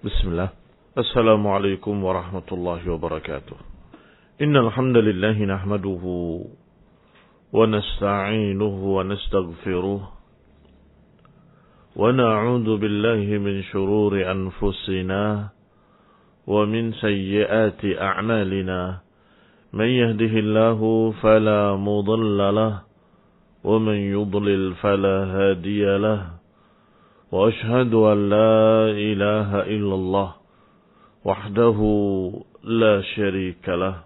Bismillah. Assalamualaikum warahmatullahi wabarakatuh. Innal hamdalillah nahmaduhu wa nasta'inuhu wa nastaghfiruh wa na'udzu billahi min shururi anfusina wa min sayyiati a'malina. Man yahdihillahu fala mudilla lahu wa man yudlil fala hadiya lahu. وأشهد أن لا إله إلا الله وحده لا شريك له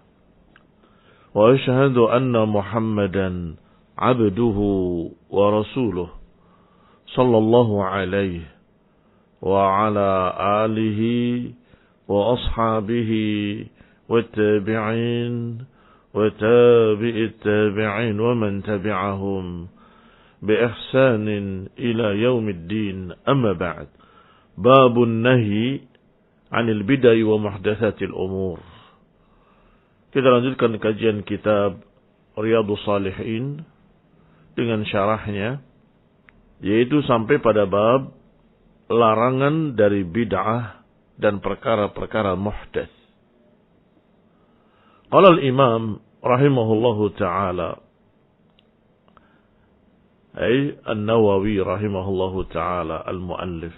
وأشهد أن محمدا عبده ورسوله صلى الله عليه وعلى آله وأصحابه والتابعين وتابع التابعين ومن تبعهم بإحسان إلى يوم الدين. أما بعد. باب النهي عن البدع ومحدثات الأمور. Kita lanjutkan kajian kitab Riyadhus Shalihin dengan syarahnya, yaitu sampai pada bab larangan dari bid'ah dan perkara-perkara muhdats. Qala al-Imam rahimahullahu ta'ala An-Nawawi rahimahullahu ta'ala al-muallif,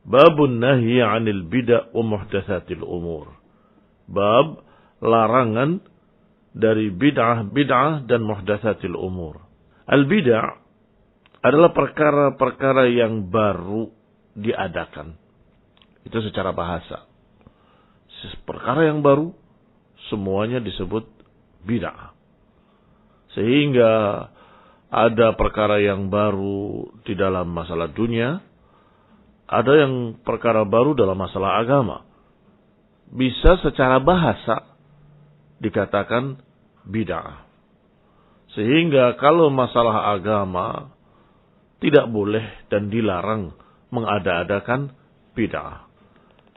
babun nahyi 'anil bid'ah wa muhdatsatil umur. Bab larangan dari bid'ah dan muhdatsatil umur. Al-bid'ah adalah perkara-perkara yang baru diadakan. Itu secara bahasa. Perkara yang baru semuanya disebut bid'ah. Sehingga ada perkara yang baru di dalam masalah dunia, ada yang perkara baru dalam masalah agama. Bisa secara bahasa dikatakan bid'ah. Sehingga kalau masalah agama tidak boleh dan dilarang mengada-adakan bid'ah.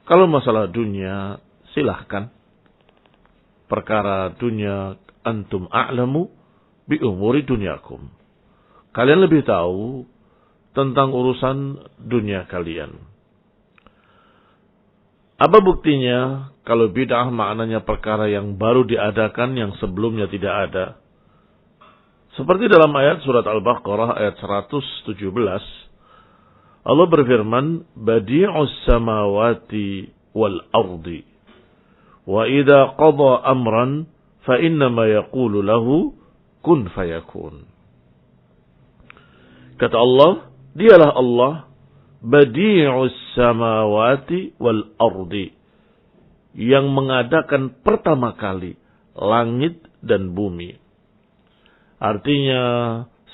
Kalau masalah dunia silahkan. Perkara dunia antum a'lamu bi umuri dunyakum. Kalian lebih tahu tentang urusan dunia kalian. Apa buktinya kalau bid'ah maknanya perkara yang baru diadakan yang sebelumnya tidak ada? Seperti dalam ayat surat Al-Baqarah ayat 117. Allah berfirman, Badi'us samawati wal ardi. Wa idha qadha amran fa innama yaqulu lahu kun fayakun. Kata Allah, dialah Allah, badi'us samawati wal ardi, yang mengadakan pertama kali langit dan bumi. Artinya,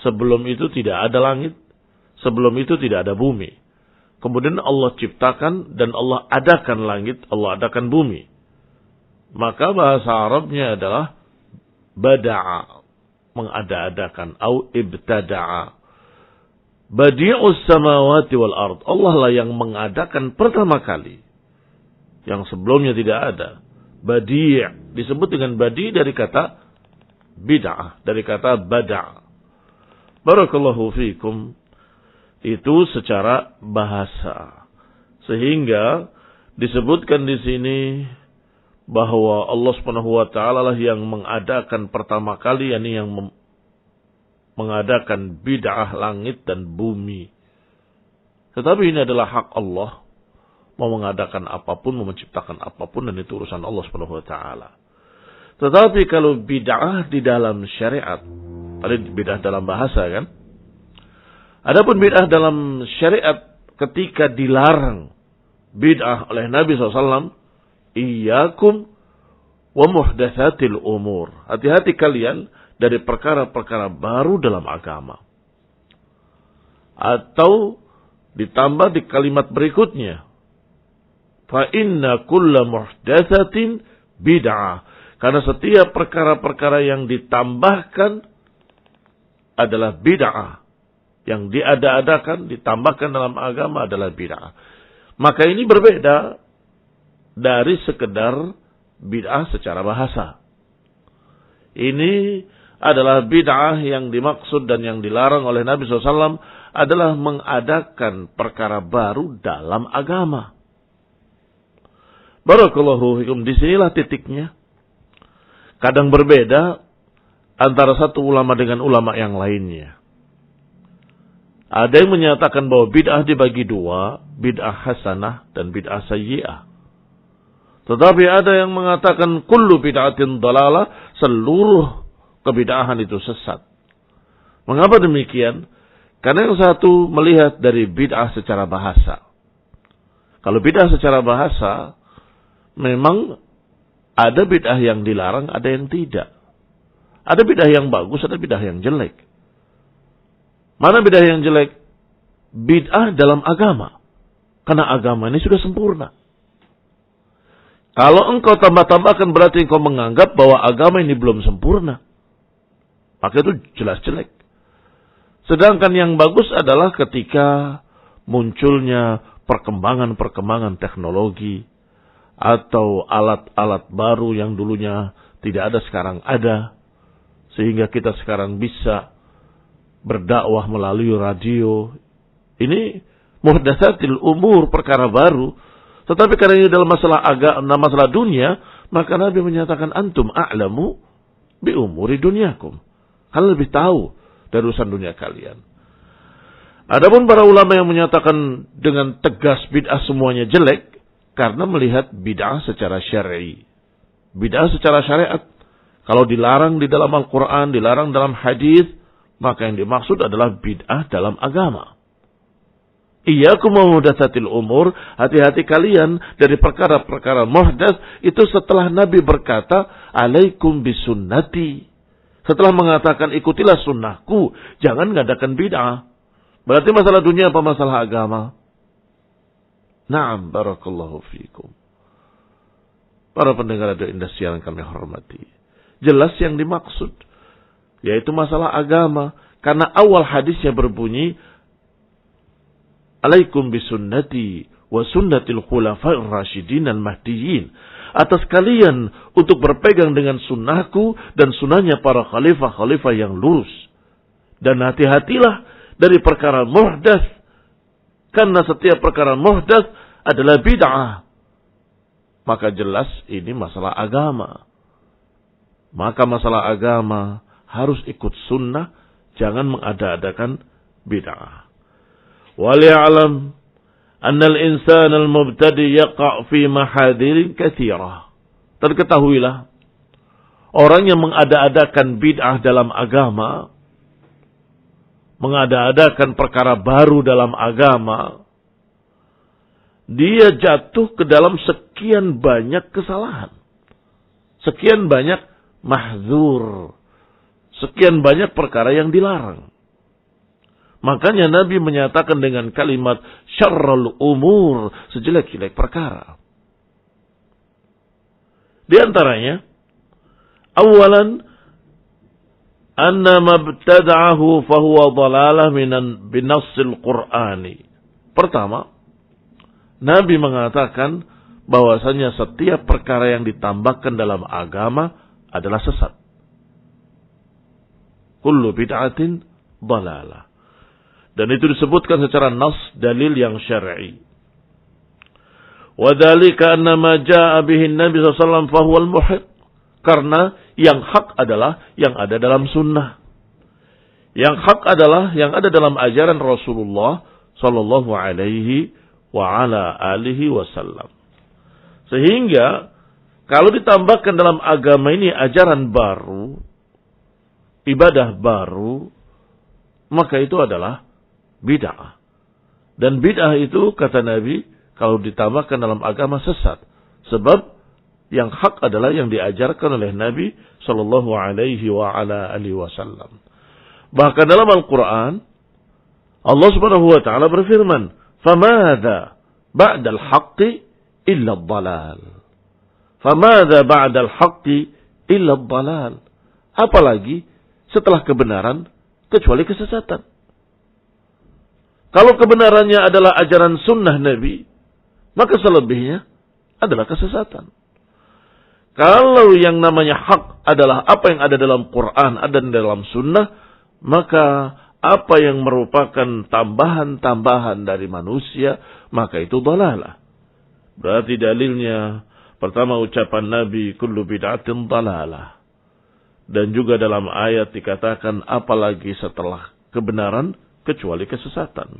sebelum itu tidak ada langit, sebelum itu tidak ada bumi. Kemudian Allah ciptakan dan Allah adakan langit, Allah adakan bumi. Maka bahasa Arabnya adalah bada'a, mengada-adakan, au ibtada'a. Badi'us samawati wal ard. Allah lah yang mengadakan pertama kali. Yang sebelumnya tidak ada. Badi' disebut dengan badi dari kata bid'ah, dari kata bada'. Barakallahu fikum. Itu secara bahasa. Sehingga disebutkan di sini bahwa Allah Subhanahu wa taala lah yang mengadakan pertama kali, yakni yang mengadakan bid'ah langit dan bumi. Tetapi ini adalah hak Allah. Mau mengadakan apapun, mau menciptakan apapun, dan itu urusan Allah Subhanahu wa taala. Tetapi kalau bid'ah di dalam syariat, tadi bid'ah dalam bahasa kan? Adapun bid'ah dalam syariat ketika dilarang bid'ah oleh Nabi SAW, iyyakum wa muhdatsatil umur. Hati-hati kalian dari perkara-perkara baru dalam agama. Atau ditambah di kalimat berikutnya, fa inna kulla muhdatsatin bid'ah. Karena setiap perkara-perkara yang ditambahkan adalah bid'ah. Yang diada-adakan, ditambahkan dalam agama adalah bid'ah. Maka ini berbeda dari sekedar bid'ah secara bahasa. Ini adalah bid'ah yang dimaksud dan yang dilarang oleh Nabi SAW adalah mengadakan perkara baru dalam agama. Barakallahu fikum, disinilah titiknya. Kadang berbeda antara satu ulama dengan ulama yang lainnya. Ada yang menyatakan bahwa bid'ah dibagi dua, bid'ah hasanah dan bid'ah sayyi'ah. Tetapi ada yang mengatakan kullu bid'atin dalalah, seluruh kebid'ahan itu sesat. Mengapa demikian? Karena yang satu melihat dari bid'ah secara bahasa. Kalau bid'ah secara bahasa, memang ada bid'ah yang dilarang, ada yang tidak. Ada bid'ah yang bagus, ada bid'ah yang jelek. Mana bid'ah yang jelek? Bid'ah dalam agama. Karena agama ini sudah sempurna. Kalau engkau tambah-tambahkan berarti engkau menganggap bahwa agama ini belum sempurna. Maka itu jelas jelek. Sedangkan yang bagus adalah ketika munculnya perkembangan-perkembangan teknologi atau alat-alat baru yang dulunya tidak ada sekarang ada. Sehingga kita sekarang bisa berdakwah melalui radio. Ini muhdatsatil umur, perkara baru. Tetapi karena ini dalam masalah agama, masalah dunia, maka Nabi menyatakan antum a'lamu bi umuri dunyakum. Kalian lebih tahu dari urusan dunia kalian. Adapun para ulama yang menyatakan dengan tegas bid'ah semuanya jelek karena melihat bid'ah secara syar'i. Bid'ah secara syariat, kalau dilarang di dalam Al-Quran, dilarang dalam hadis, maka yang dimaksud adalah bid'ah dalam agama. Iyyakum muhdatsatil umur, hati-hati kalian dari perkara-perkara muhdats. Itu setelah Nabi berkata, alaikum bisunnati. Setelah mengatakan ikutilah sunnahku, jangan ngadakan bid'ah. Berarti masalah dunia apa masalah agama? Naam, barakallahu fiikum. Para pendengar Radio Indah yang kami hormati. Jelas yang dimaksud, yaitu masalah agama. Karena awal hadisnya berbunyi, alaikum bisunnati wa sunnatil khulafa'ir rasyidin al-mahdiyyin. Atas kalian untuk berpegang dengan sunnahku dan sunnahnya para khalifah-khalifah yang lurus. Dan hati-hatilah dari perkara muhdats. Karena setiap perkara muhdats adalah bid'ah. Maka jelas ini masalah agama. Maka masalah agama harus ikut sunnah. Jangan mengada-adakan bid'ah. Waliya'lam annal insan al-mubtadi yaqa' fi mahadirin katsirah. Dan ketahuilah, orang yang mengada-adakan bid'ah dalam agama, mengada-adakan perkara baru dalam agama, dia jatuh ke dalam sekian banyak kesalahan. Sekian banyak mahdzur. Sekian banyak perkara yang dilarang. Makanya Nabi menyatakan dengan kalimat syarrul umur, sejelek-jelek perkara. Di antaranya, awalan anna mabtada'ahu fahuwa dhalalah minan binassil qur'ani. Pertama, Nabi mengatakan bahwasanya setiap perkara yang ditambahkan dalam agama adalah sesat. Kullu bid'atin dhalalah. Dan itu disebutkan secara nas dalil yang syar'i. Wa dzalika anna ma jaa'a bihi Nabi sallallahu alaihi wasallam fa huwa al-muhiq. Karena yang hak adalah yang ada dalam sunnah. Yang hak adalah yang ada dalam ajaran Rasulullah sallallahu alaihi wa ala alihi wasallam. Sehingga kalau ditambahkan dalam agama ini ajaran baru, ibadah baru, maka itu adalah bid'ah. Dan bid'ah itu, kata Nabi, kalau ditambahkan dalam agama sesat. Sebab yang hak adalah yang diajarkan oleh Nabi sallallahu alaihi wa ala alihi wasallam. Bahkan dalam Al-Quran, Allah subhanahu wa ta'ala berfirman, فَمَاذَا بَعْدَ الْحَقِّ إِلَّا الضَّلَالِ فَمَاذَا بَعْدَ الْحَقِّ إِلَّا الضَّلَالِ. Apalagi setelah kebenaran, kecuali kesesatan. Kalau kebenarannya adalah ajaran sunnah Nabi, maka selebihnya adalah kesesatan. Kalau yang namanya hak adalah apa yang ada dalam Quran, ada dalam sunnah, maka apa yang merupakan tambahan-tambahan dari manusia, maka itu dhalalah. Berarti dalilnya Pertama ucapan Nabi, kullu bid'atin dalalah. Dan juga dalam ayat dikatakan, apalagi setelah kebenaran kecuali kesesatan.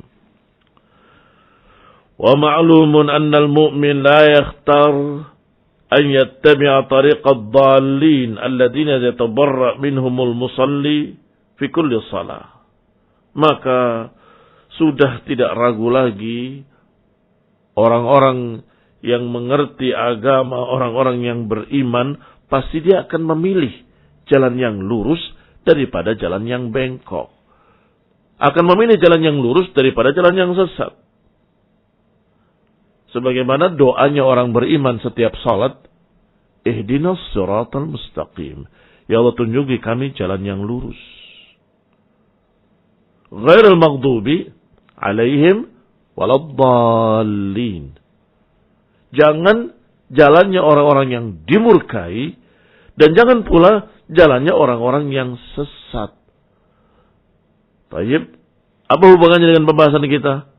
Wa ma'lumun annal mu'min la yakhtar an yattabi'a tariqad dhalin alladhina yatabarra' minhumul musalli fi kulli salah. Maka sudah tidak ragu lagi orang-orang yang mengerti agama, orang-orang yang beriman, pasti dia akan memilih jalan yang lurus daripada jalan yang bengkok. Akan memilih jalan yang lurus daripada jalan yang sesat. Sebagaimana doanya orang beriman setiap salat, ihdinas siratal mustaqim. Ya Allah, tunjuki kami jalan yang lurus. Ghairil maghdubi alaihim waladdallin. Jangan jalannya orang-orang yang dimurkai, dan jangan pula jalannya orang-orang yang sesat. Baik, apa hubungannya dengan pembahasan kita?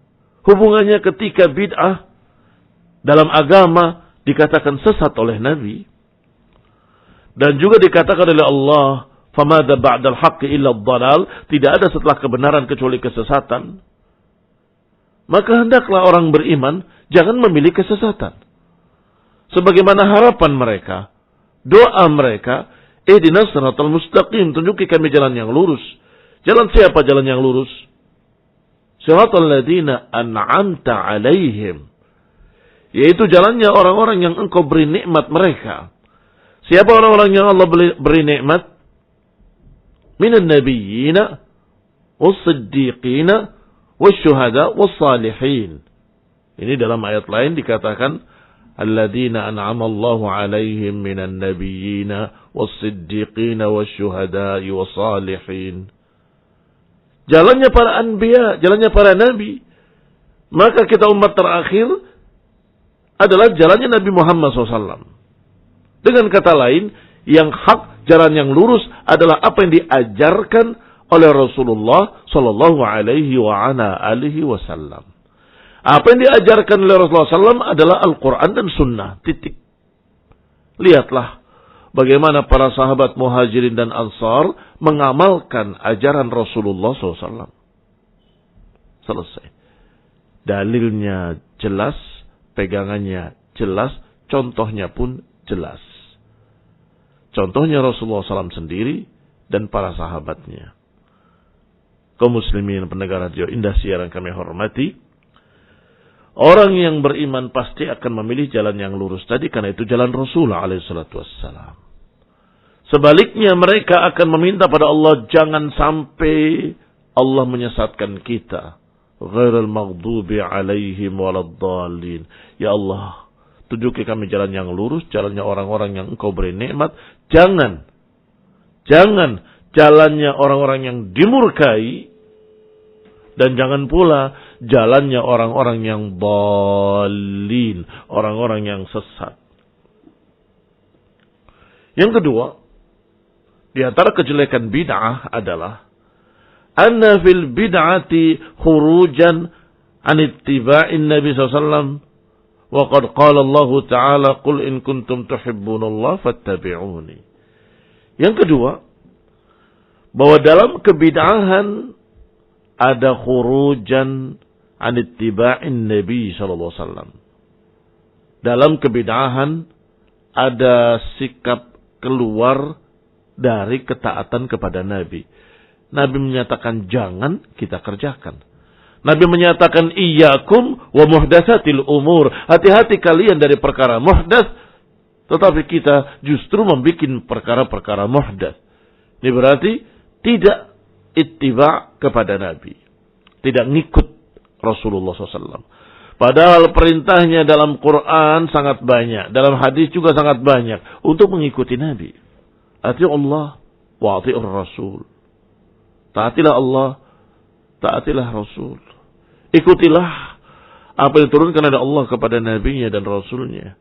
Hubungannya ketika bid'ah dalam agama dikatakan sesat oleh Nabi, dan juga dikatakan oleh Allah, famada ba'dal haqqi illa dhalal, tidak ada setelah kebenaran kecuali kesesatan. Maka hendaklah orang beriman jangan memilih kesesatan. Sebagaimana harapan mereka, doa mereka, ihdinas siratal mustaqim, tunjuki kami jalan yang lurus. Jalan siapa jalan yang lurus? Siratal ladzina an'amta alaihim. Yaitu jalannya orang-orang yang engkau beri nikmat mereka. Siapa orang-orang yang Allah beri nikmat? Minan nabiyyina, was-siddiqina, was-syuhada, was-salihin. Ini dalam ayat lain dikatakan, alladzina an'ama Allahu alaihim minan nabiyyina, was-siddiqina, was-syuhada, was-salihin. Jalannya para anbiya, jalannya para nabi. Maka kita umat terakhir adalah jalannya Nabi Muhammad SAW. Dengan kata lain, yang hak, jalan yang lurus adalah apa yang diajarkan oleh Rasulullah Sallallahu Alaihi Wasallam. Apa yang diajarkan oleh Rasulullah SAW adalah Al-Quran dan Sunnah. Titik. Lihatlah bagaimana para sahabat Muhajirin dan Ansar mengamalkan ajaran Rasulullah SAW. Selesai. Dalilnya jelas, pegangannya jelas, contohnya pun jelas. Contohnya Rasulullah SAW sendiri dan para sahabatnya. Kaum muslimin pendengar radio Indah Siaran kami hormati, orang yang beriman pasti akan memilih jalan yang lurus tadi, karena itu jalan Rasulullah SAW. Sebaliknya mereka akan meminta pada Allah, jangan sampai Allah menyesatkan kita. Ghairil maghdubi alaihim waladdallin. Ya Allah, tunjuki kami jalan yang lurus, jalannya orang-orang yang engkau beri nikmat. Jangan jalannya orang-orang yang dimurkai, dan jangan pula jalannya orang-orang yang dhalin, orang-orang yang sesat. Yang kedua, di antara kejelekan bid'ah adalah anna fil bid'ati khurujan an ittiba'in Nabi SAW. Wa qad qala Allah Ta'ala, qul in kuntum tuhibbunallah fattabi'uni. Yang kedua, bahwa dalam kebid'ahan ada khurujan an ittiba'in Nabi SAW. Dalam kebid'ahan ada sikap keluar dari ketaatan kepada Nabi. Nabi menyatakan jangan, kita kerjakan. Nabi menyatakan iyyakum wa muhdatsatil umur. Hati-hati kalian dari perkara muhdats, tetapi kita justru membuat perkara-perkara muhdats. Ini berarti tidak ittiba kepada Nabi. Tidak ngikut Rasulullah SAW. Padahal perintahnya dalam Quran sangat banyak. Dalam hadis juga sangat banyak. Untuk mengikuti Nabi. Ati Allah wa ati'ur Rasul. Taatilah Allah, taatilah Rasul. Ikutilah apa yang diturunkan oleh Allah kepada Nabi-Nya dan Rasul-Nya.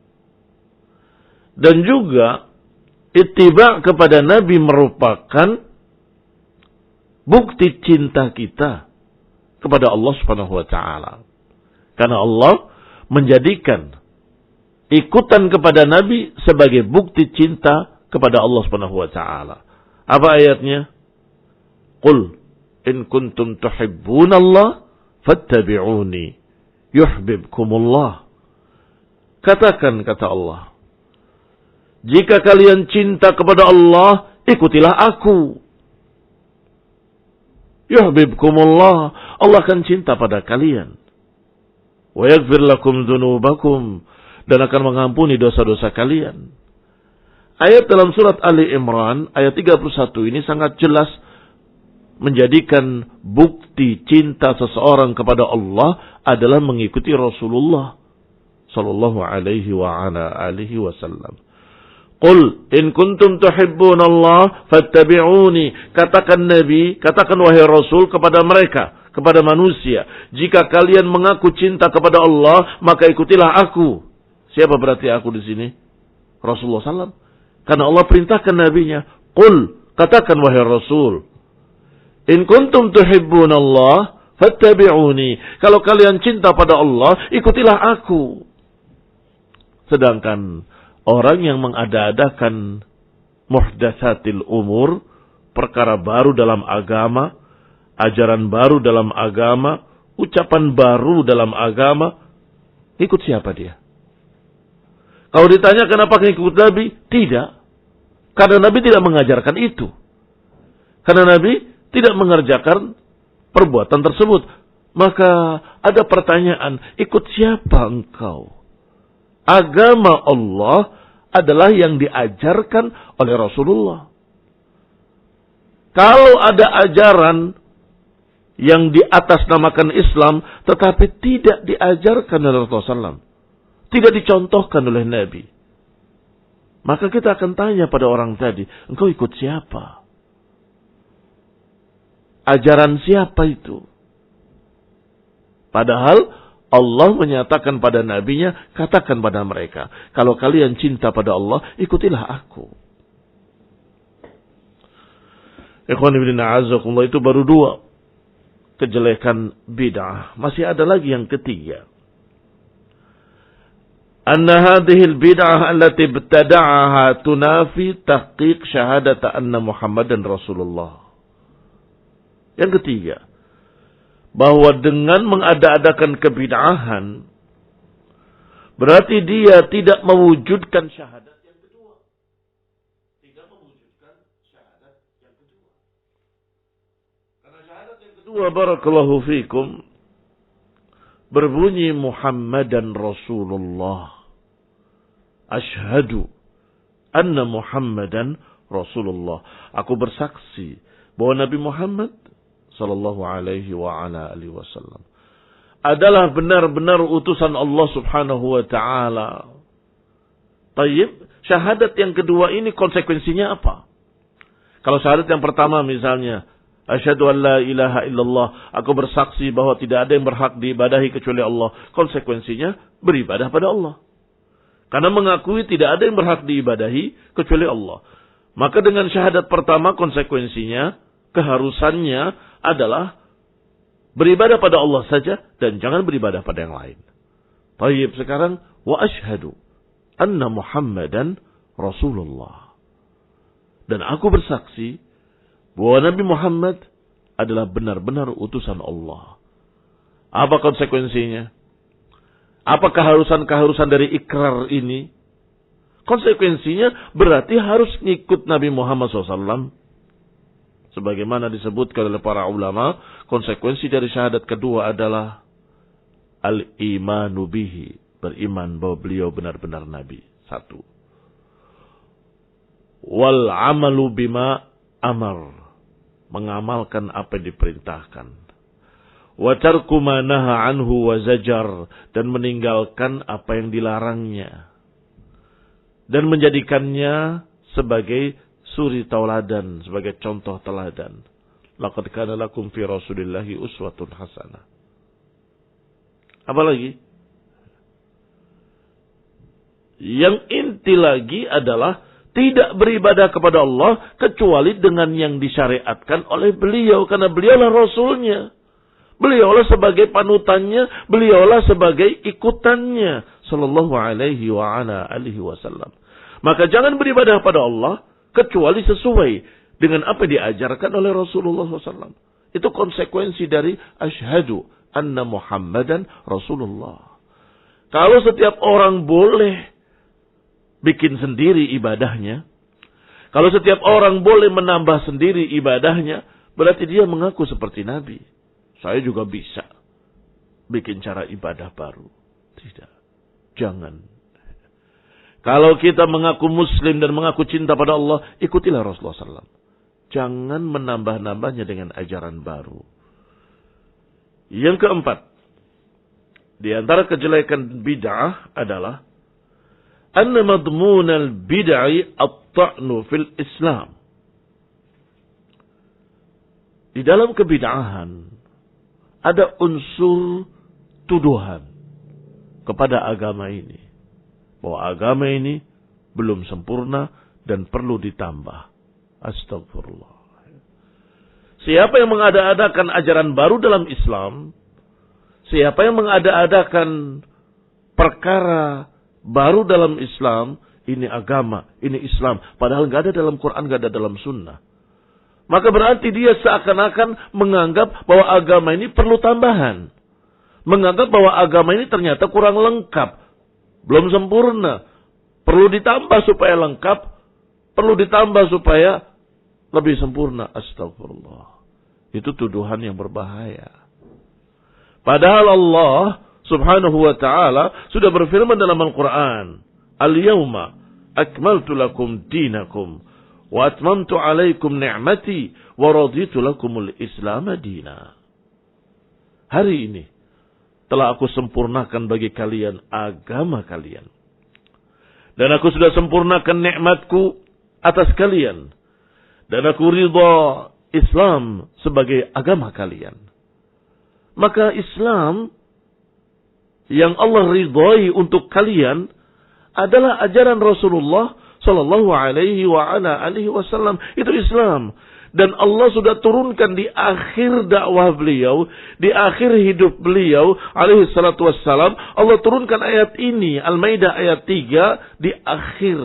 Dan juga ittiba kepada Nabi merupakan bukti cinta kita kepada Allah Subhanahu wa taala. Karena Allah menjadikan ikutan kepada Nabi sebagai bukti cinta kepada Allah Subhanahu wa taala. Apa ayatnya? Qul in kuntum tuhibbunallah fattabi'uni yuhibbukumullah. Katakan, kata Allah, jika kalian cinta kepada Allah, ikutilah aku. Yuhibbukumullah, Allah akan cinta pada kalian. Wa yaghfir lakum dzunubakum, dan akan mengampuni dosa-dosa kalian. Ayat dalam surat Ali Imran ayat 31 ini sangat jelas menjadikan bukti cinta seseorang kepada Allah adalah mengikuti Rasulullah sallallahu alaihi wa ala alihi wasallam. Qul in kuntum tuhibbunallah fattabi'uni. Katakan Nabi, katakan wahai Rasul kepada mereka, kepada manusia, jika kalian mengaku cinta kepada Allah, maka ikutilah aku. Siapa berarti aku di sini? Rasulullah sallallahu. Karena Allah perintahkan nabinya, qul, katakan wahai Rasul, in kuntum tuhibbunallah fattabi'uni. Kalau kalian cinta pada Allah, ikutilah aku. Sedangkan orang yang mengada-adakan muhdatsatil umur, perkara baru dalam agama, ajaran baru dalam agama, ucapan baru dalam agama, ikut siapa dia? Kalau ditanya kenapa ikut Nabi? Tidak. Karena Nabi tidak mengajarkan itu. Karena Nabi tidak mengerjakan perbuatan tersebut. Maka ada pertanyaan, ikut siapa engkau? Agama Allah adalah yang diajarkan oleh Rasulullah. Kalau ada ajaran yang diatasnamakan Islam, tetapi tidak diajarkan oleh Rasulullah SAW, tidak dicontohkan oleh Nabi, maka kita akan tanya pada orang tadi, engkau ikut siapa? Ajaran siapa itu? Padahal Allah menyatakan pada nabinya, katakan pada mereka, kalau kalian cinta pada Allah, ikutilah aku. Ikhwan ibn a'azakumullah, itu baru 2 kejelekan bid'ah. Masih ada lagi yang ketiga. Anna hadhil bid'ah allati ibtada'aha tunafi tahqiq syahadata anna Muhammadan Rasulullah. Yang ketiga, bahwa dengan mengada-adakan kebid'ahan, berarti dia tidak mewujudkan syahadat yang kedua. Tidak mewujudkan syahadat yang kedua. Karena syahadat yang kedua, barakallahu fikum, berbunyi Muhammadan Rasulullah. Asyhadu anna Muhammadan Rasulullah. Aku bersaksi bahwa Nabi Muhammad sallallahu alaihi wa ala alihi wasallam adalah benar-benar utusan Allah Subhanahu wa taala. Tayyib, syahadat yang kedua ini konsekuensinya apa? Kalau syahadat yang pertama misalnya, asyhadu an la ilaha illallah, aku bersaksi bahwa tidak ada yang berhak diibadahi kecuali Allah. Konsekuensinya beribadah pada Allah. Karena mengakui tidak ada yang berhak diibadahi kecuali Allah. Maka dengan syahadat pertama konsekuensinya, keharusannya adalah beribadah pada Allah saja dan jangan beribadah pada yang lain. Tayyib, sekarang wa asyhadu anna Muhammadan Rasulullah. Dan aku bersaksi bahwa Nabi Muhammad adalah benar-benar utusan Allah. Apa konsekuensinya? Apa keharusan-keharusan dari ikrar ini? Konsekuensinya berarti harus ngikut Nabi Muhammad SAW. Sebagaimana disebutkan oleh para ulama, konsekuensi dari syahadat kedua adalah al-imanu bihi, beriman bahwa beliau benar-benar Nabi. 1. Wal amalu bima amar, mengamalkan apa yang diperintahkan. Wa tarku ma naha anhu wa zajar, dan meninggalkan apa yang dilarangnya. Dan menjadikannya sebagai suri tauladan, sebagai contoh teladan. Laqad kana lakum fi Rasulillahi uswatun hasanah. Apa lagi? Yang inti lagi adalah tidak beribadah kepada Allah kecuali dengan yang disyariatkan oleh beliau, karena beliaulah Rasulnya. Beliaulah sebagai panutannya, beliaulah sebagai ikutannya. sallallahu alaihi wa ala alihi wasallam. Maka jangan beribadah pada Allah kecuali sesuai dengan apa diajarkan oleh Rasulullah SAW. Itu konsekuensi dari asyhadu anna Muhammadan Rasulullah. Kalau setiap orang boleh bikin sendiri ibadahnya, kalau setiap orang boleh menambah sendiri ibadahnya, berarti dia mengaku seperti Nabi. Saya juga bisa bikin cara ibadah baru. Tidak. Jangan. Kalau kita mengaku Muslim dan mengaku cinta pada Allah, ikutilah Rasulullah SAW. Jangan menambah-nambahnya dengan ajaran baru. Yang keempat, di antara kejelekan bid'ah adalah anna madmunal bid'ah at-ta'nu fil Islam. Di dalam kebid'ahan ada unsur tuduhan kepada agama ini. Bahwa agama ini belum sempurna dan perlu ditambah. Astagfirullah. Siapa yang mengada-adakan ajaran baru dalam Islam, siapa yang mengada-adakan perkara baru dalam Islam, ini agama, ini Islam. Padahal nggak ada dalam Quran, nggak ada dalam Sunnah. Maka berarti dia seakan-akan menganggap bahwa agama ini perlu tambahan. Menganggap bahwa agama ini ternyata kurang lengkap. Belum sempurna. Perlu ditambah supaya lengkap. Perlu ditambah supaya lebih sempurna. Astagfirullah. Itu tuduhan yang berbahaya. Padahal Allah subhanahu wa ta'ala sudah berfirman dalam Al-Quran. Al-yawma akmaltu lakum dinakum. Wa atmamtu alaikum ni'mati. Wa raditu lakumul islam dina. Hari ini telah aku sempurnakan bagi kalian agama kalian. Dan aku sudah sempurnakan nikmatku atas kalian. Dan aku ridha Islam sebagai agama kalian. Maka Islam yang Allah ridhai untuk kalian adalah ajaran Rasulullah sallallahu alaihi wa ala alihi wasallam. Itu Islam. Dan Allah sudah turunkan di akhir dakwah beliau, di akhir hidup beliau, alaihi salatu wassalam, Allah turunkan ayat ini, Al-Maidah ayat 3, di akhir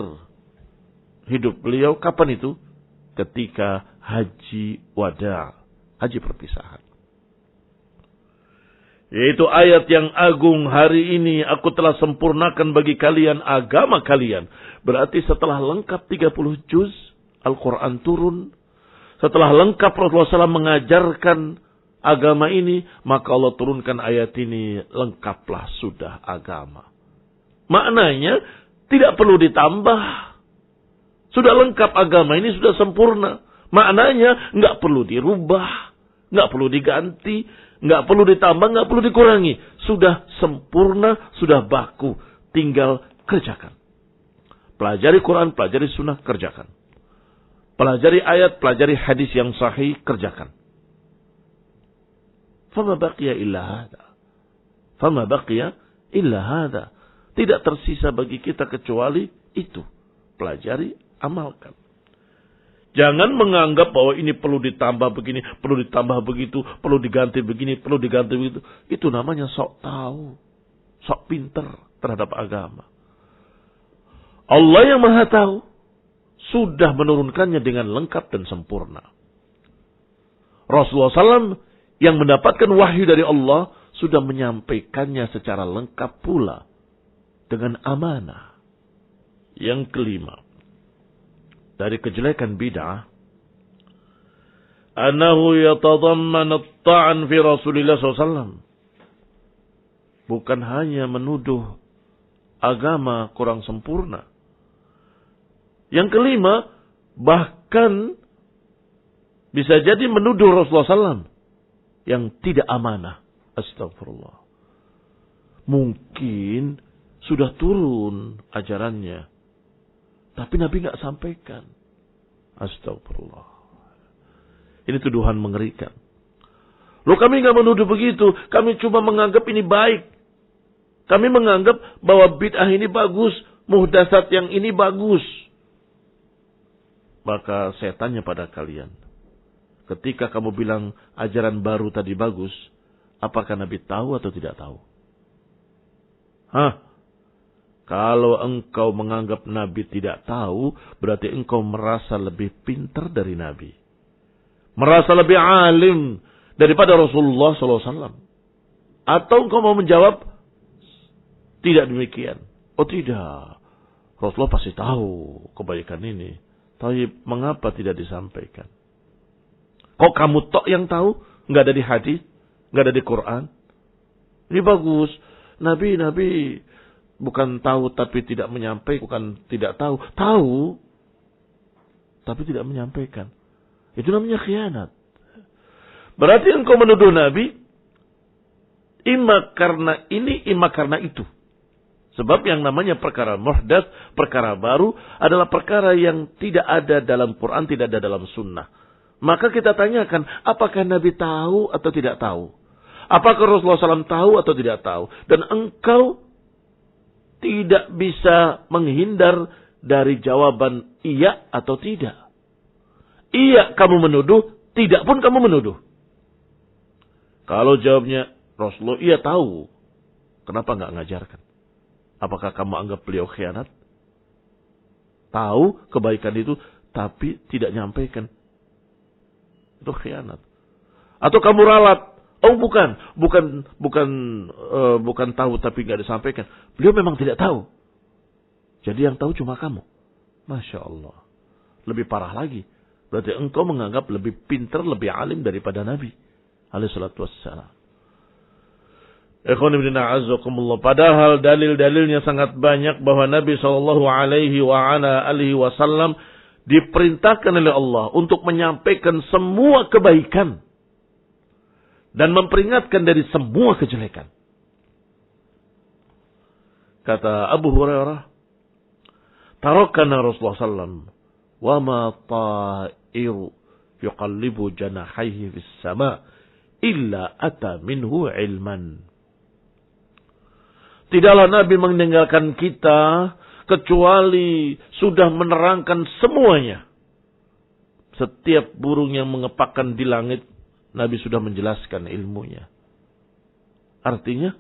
hidup beliau. Kapan itu? Ketika haji wada, haji perpisahan. Yaitu ayat yang agung, hari ini aku telah sempurnakan bagi kalian agama kalian. Berarti setelah lengkap 30 juz, Al-Quran turun. Setelah lengkap Rasulullah SAW mengajarkan agama ini, maka Allah turunkan ayat ini, lengkaplah sudah agama. Maknanya tidak perlu ditambah. Sudah lengkap agama ini, sudah sempurna. Maknanya nggak perlu dirubah, nggak perlu diganti, nggak perlu ditambah, nggak perlu dikurangi. Sudah sempurna, sudah baku. Tinggal kerjakan. Pelajari Quran, pelajari Sunnah, kerjakan. Pelajari ayat, pelajari hadis yang sahih, kerjakan. Fama baqiya illa hadha. Fama baqiya illa hadha. Tidak tersisa bagi kita kecuali itu. Pelajari, amalkan. Jangan menganggap bahwa ini perlu ditambah begini, perlu ditambah begitu, perlu diganti begini, perlu diganti begitu. Itu namanya sok tahu, sok pinter terhadap agama. Allah yang Maha Tahu sudah menurunkannya dengan lengkap dan sempurna. Rasulullah SAW yang mendapatkan wahyu dari Allah sudah menyampaikannya secara lengkap pula dengan amanah. Yang kelima, dari kejelekan bid'ah, annahu yatadamman at-ta'an fi Rasulillah SAW. Bukan hanya menuduh agama kurang sempurna. Yang kelima, bahkan bisa jadi menuduh Rasulullah SAW yang tidak amanah. Astagfirullah. Mungkin sudah turun ajarannya, tapi Nabi nggak sampaikan. Astagfirullah. Ini tuduhan mengerikan. Loh, kami nggak menuduh begitu. Kami cuma menganggap ini baik. Kami menganggap bahwa bid'ah ini bagus, muhdatsat yang ini bagus. Maka saya tanya pada kalian, ketika kamu bilang ajaran baru tadi bagus, apakah Nabi tahu atau tidak tahu? Kalau engkau menganggap Nabi tidak tahu, berarti engkau merasa lebih pintar dari Nabi. Merasa lebih alim daripada Rasulullah SAW. Atau engkau mau menjawab, tidak demikian. Oh tidak, Rasulullah pasti tahu kebaikan ini. Tapi mengapa tidak disampaikan? Kok kamu tok yang tahu? Nggak ada di hadis, nggak ada di Quran. Ini bagus. Nabi bukan tahu tapi tidak menyampaikan, bukan tidak tahu. Tahu, tapi tidak menyampaikan. Itu namanya khianat. Berarti engkau menuduh Nabi, ima karena ini, ima karena itu. Sebab yang namanya perkara muhdats, perkara baru, adalah perkara yang tidak ada dalam Quran, tidak ada dalam sunnah. Maka kita tanyakan, apakah Nabi tahu atau tidak tahu? Apakah Rasulullah SAW tahu atau tidak tahu? Dan engkau tidak bisa menghindar dari jawaban iya atau tidak. Iya kamu menuduh, tidak pun kamu menuduh. Kalau jawabnya Rasulullah iya tahu, kenapa nggak ngajarkan? Apakah kamu anggap beliau khianat? Tahu kebaikan itu, tapi tidak nyampaikan. Itu khianat. Atau kamu ralat. Oh bukan tahu tapi nggak disampaikan. Beliau memang tidak tahu. Jadi yang tahu cuma kamu. Masya Allah. Lebih parah lagi. Berarti engkau menganggap lebih pintar, lebih alim daripada Nabi alaihi salatu wassalam. Ikhwan ibn a'azzakumullah. Padahal dalil-dalilnya sangat banyak bahwa Nabi SAW diperintahkan oleh Allah untuk menyampaikan semua kebaikan dan memperingatkan dari semua kejelekan. Kata Abu Hurairah, tarakana Rasulullah SAW wa ma ta'iru yuqallibu janahaihi fis sama illa ata minhu ilman. Tidaklah Nabi meninggalkan kita kecuali sudah menerangkan semuanya. Setiap burung yang mengepakkan di langit, Nabi sudah menjelaskan ilmunya. Artinya,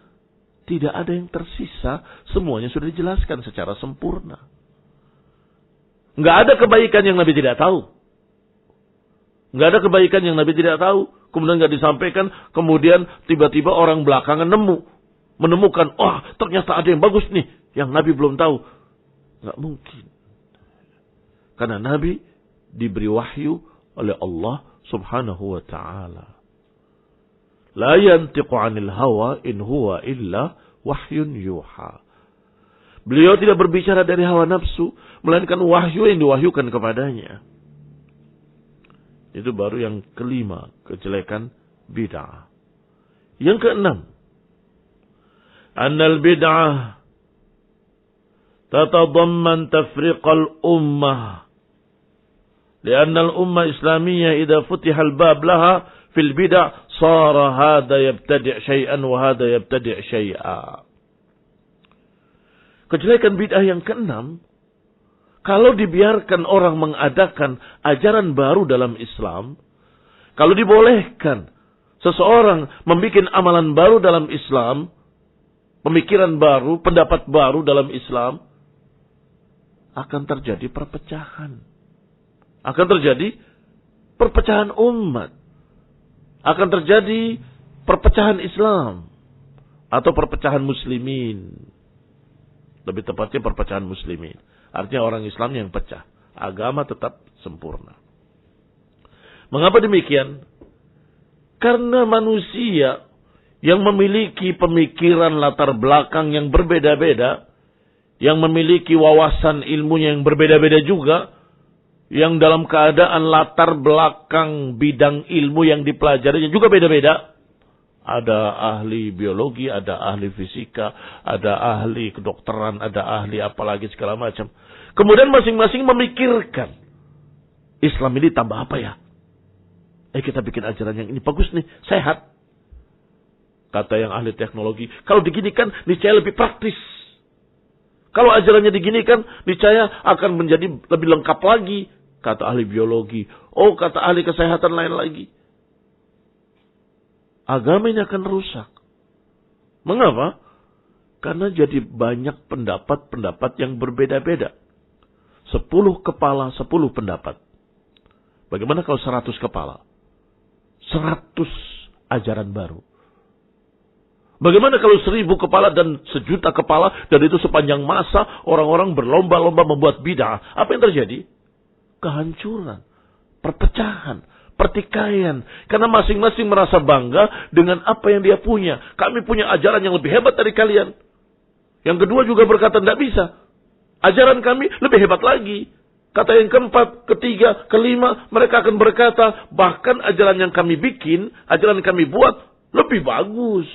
tidak ada yang tersisa, semuanya sudah dijelaskan secara sempurna. Nggak ada kebaikan yang Nabi tidak tahu. Nggak ada kebaikan yang Nabi tidak tahu, kemudian nggak disampaikan, kemudian tiba-tiba orang belakangan menemukan, ternyata ada yang bagus nih, yang Nabi belum tahu. Nggak mungkin. Karena Nabi diberi wahyu oleh Allah subhanahu wa ta'ala. La yantiqu 'anil hawa in huwa illa wahyun yuha. Beliau tidak berbicara dari hawa nafsu, melainkan wahyu yang diwahyukan kepadanya. Itu baru yang kelima, kejelekan bid'ah. Yang keenam, annal bid'ah tatadamman tafriqal ummah. Lianna al-ummah islamiyah idza futiha al-bab laha fil bid'ah sara hada yabtadi' syai'an wa hada yabtadi' syai'a. Kejelekan bid'ah yang keenam, kalau dibiarkan orang mengadakan ajaran baru dalam Islam, kalau dibolehkan seseorang membuat amalan baru dalam Islam, pemikiran baru, pendapat baru dalam Islam, akan terjadi perpecahan. Akan terjadi perpecahan umat. Akan terjadi perpecahan Islam. Atau perpecahan muslimin. Lebih tepatnya perpecahan muslimin. Artinya orang Islam yang pecah. Agama tetap sempurna. Mengapa demikian? Karena manusia yang memiliki pemikiran latar belakang yang berbeda-beda, yang memiliki wawasan ilmunya yang berbeda-beda juga, yang dalam keadaan latar belakang bidang ilmu yang dipelajarinya juga beda-beda. Ada ahli biologi, ada ahli fisika, ada ahli kedokteran, ada ahli apalagi segala macam. Kemudian masing-masing memikirkan, Islam ini tambah apa ya? Kita bikin ajaran yang ini bagus nih, sehat. Kata yang ahli teknologi, kalau diginikan niscaya lebih praktis. Kalau ajarannya diginikan niscaya akan menjadi lebih lengkap lagi. Kata ahli biologi, kata ahli kesehatan lain lagi. Agama ini akan rusak. Mengapa? Karena jadi banyak pendapat-pendapat yang berbeda-beda. 10 kepala, 10 pendapat. Bagaimana kalau 100 kepala? 100 ajaran baru. Bagaimana kalau 1000 kepala dan 1.000.000 kepala, dan itu sepanjang masa orang-orang berlomba-lomba membuat bid'ah? Apa yang terjadi? Kehancuran, perpecahan, pertikaian. Karena masing-masing merasa bangga dengan apa yang dia punya. Kami punya ajaran yang lebih hebat dari kalian. Yang kedua juga berkata, tidak bisa. Ajaran kami lebih hebat lagi. Kata yang keempat, ketiga, kelima, mereka akan berkata, bahkan ajaran yang kami bikin, ajaran yang kami buat, lebih bagus.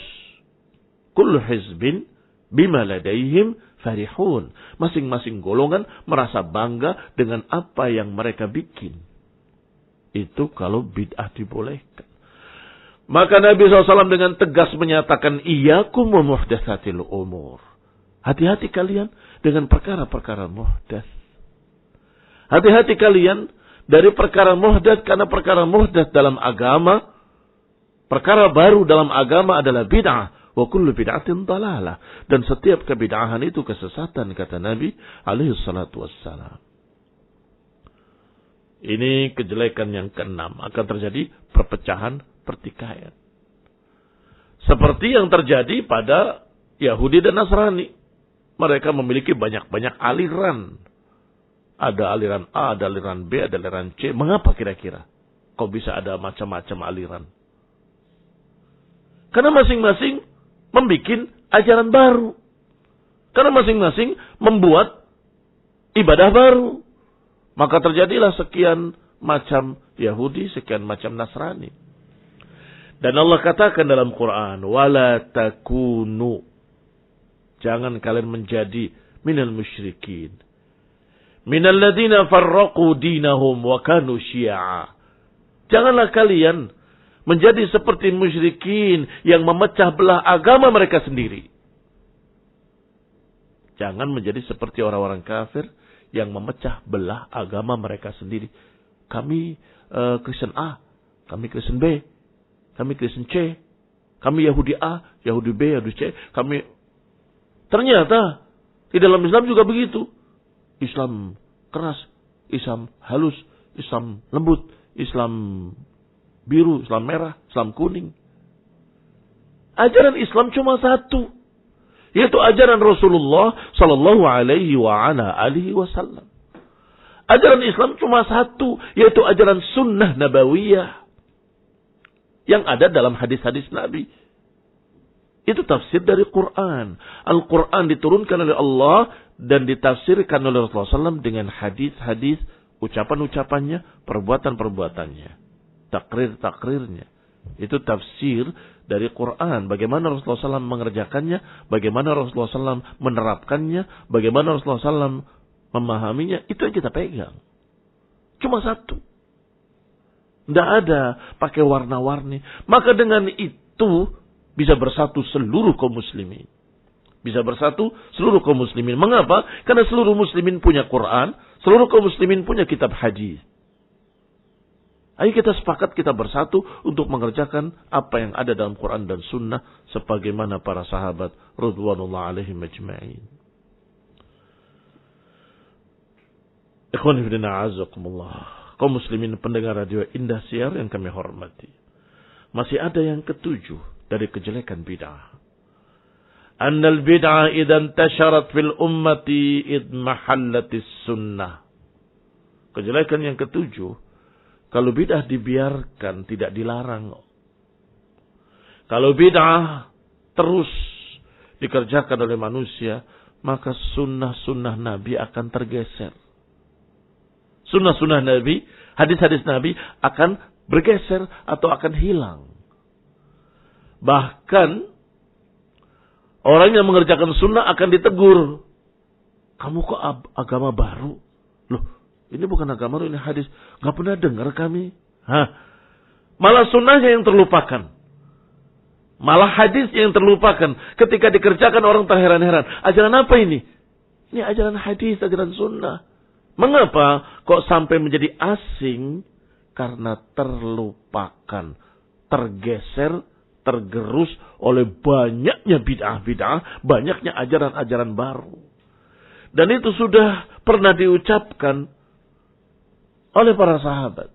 Kullu hizbin bima ladaihim farihun. Masing-masing golongan merasa bangga dengan apa yang mereka bikin. Itu kalau bid'ah dibolehkan. Maka Nabi SAW dengan tegas menyatakan, Iyyakum wa muhdatsatil umur. Hati-hati kalian dengan perkara-perkara muhdatsah. Hati-hati kalian dari perkara muhdatsah, karena perkara muhdatsah dalam agama, perkara baru dalam agama adalah bid'ah. Wa kullu bid'atin dalalah. Dan setiap kebid'ahan itu kesesatan, kata Nabi alaihi salatu wassalam. Ini kejelekan yang keenam. Akan terjadi perpecahan, pertikaian. Seperti yang terjadi pada Yahudi dan Nasrani. Mereka memiliki banyak-banyak aliran. Ada aliran A, ada aliran B, ada aliran C. Mengapa kira-kira? Kok bisa ada macam-macam aliran? Karena masing-masing membuat ajaran baru. Karena masing-masing membuat ibadah baru. Maka terjadilah sekian macam Yahudi, sekian macam Nasrani. Dan Allah katakan dalam Quran, wala takunu. Jangan kalian menjadi minal musyrikin. Minal ladina farraqu dinahum wa kanu syi'a. Janganlah kalian menjadi seperti musyrikin yang memecah belah agama mereka sendiri. Jangan menjadi seperti orang-orang kafir yang memecah belah agama mereka sendiri. Kami Kristen A, kami Kristen B, kami Kristen C, kami Yahudi A, Yahudi B, Yahudi C, kami... Ternyata di dalam Islam juga begitu. Islam keras, Islam halus, Islam lembut, Islam biru, Islam merah, Islam kuning. Ajaran Islam cuma satu, yaitu ajaran Rasulullah sallallahu alaihi wa ala alihi wasallam. Ajaran Islam cuma satu, yaitu ajaran sunnah nabawiyah yang ada dalam hadis-hadis Nabi. Itu tafsir dari Quran. Al-Quran diturunkan oleh Allah dan ditafsirkan oleh Rasulullah SAW dengan hadis-hadis, ucapan-ucapannya, perbuatan-perbuatannya, takrir-takrirnya. Itu tafsir dari Quran. Bagaimana Rasulullah SAW mengerjakannya, bagaimana Rasulullah SAW menerapkannya, bagaimana Rasulullah SAW memahaminya, itu yang kita pegang. Cuma satu. Tidak ada pakai warna-warni. Maka dengan itu bisa bersatu seluruh kaum muslimin. Bisa bersatu seluruh kaum muslimin. Mengapa? Karena seluruh muslimin punya Quran, seluruh kaum muslimin punya kitab hadis. Ayo kita sepakat, kita bersatu untuk mengerjakan apa yang ada dalam Quran dan Sunnah sebagaimana para sahabat radhiyallahu alaihim ajma'in. Ikhwan fillah a'azzakumullah. Kaum muslimin pendengar radio Indah Siar yang kami hormati. Masih ada yang ketujuh dari kejelekan bid'ah. Annal bid'ah idan tasharat fil ummati idmahallatis sunnah. Kejelekan yang ketujuh, kalau bid'ah dibiarkan, tidak dilarang. Kalau bid'ah terus dikerjakan oleh manusia, maka sunnah-sunnah Nabi akan tergeser. Sunnah-sunnah Nabi, hadis-hadis Nabi akan bergeser atau akan hilang. Bahkan orang yang mengerjakan sunnah akan ditegur. Kamu kok agama baru? Loh, ini bukan agama baru, ini hadis. Gak pernah dengar kami. Malah sunnahnya yang terlupakan. Malah hadis yang terlupakan. Ketika dikerjakan orang terheran-heran. Ajaran apa ini? Ini ajaran hadis, ajaran sunnah. Mengapa kok sampai menjadi asing? Karena terlupakan, tergeser, tergerus oleh banyaknya bid'ah-bid'ah, banyaknya ajaran-ajaran baru. Dan itu sudah pernah diucapkan oleh para sahabat.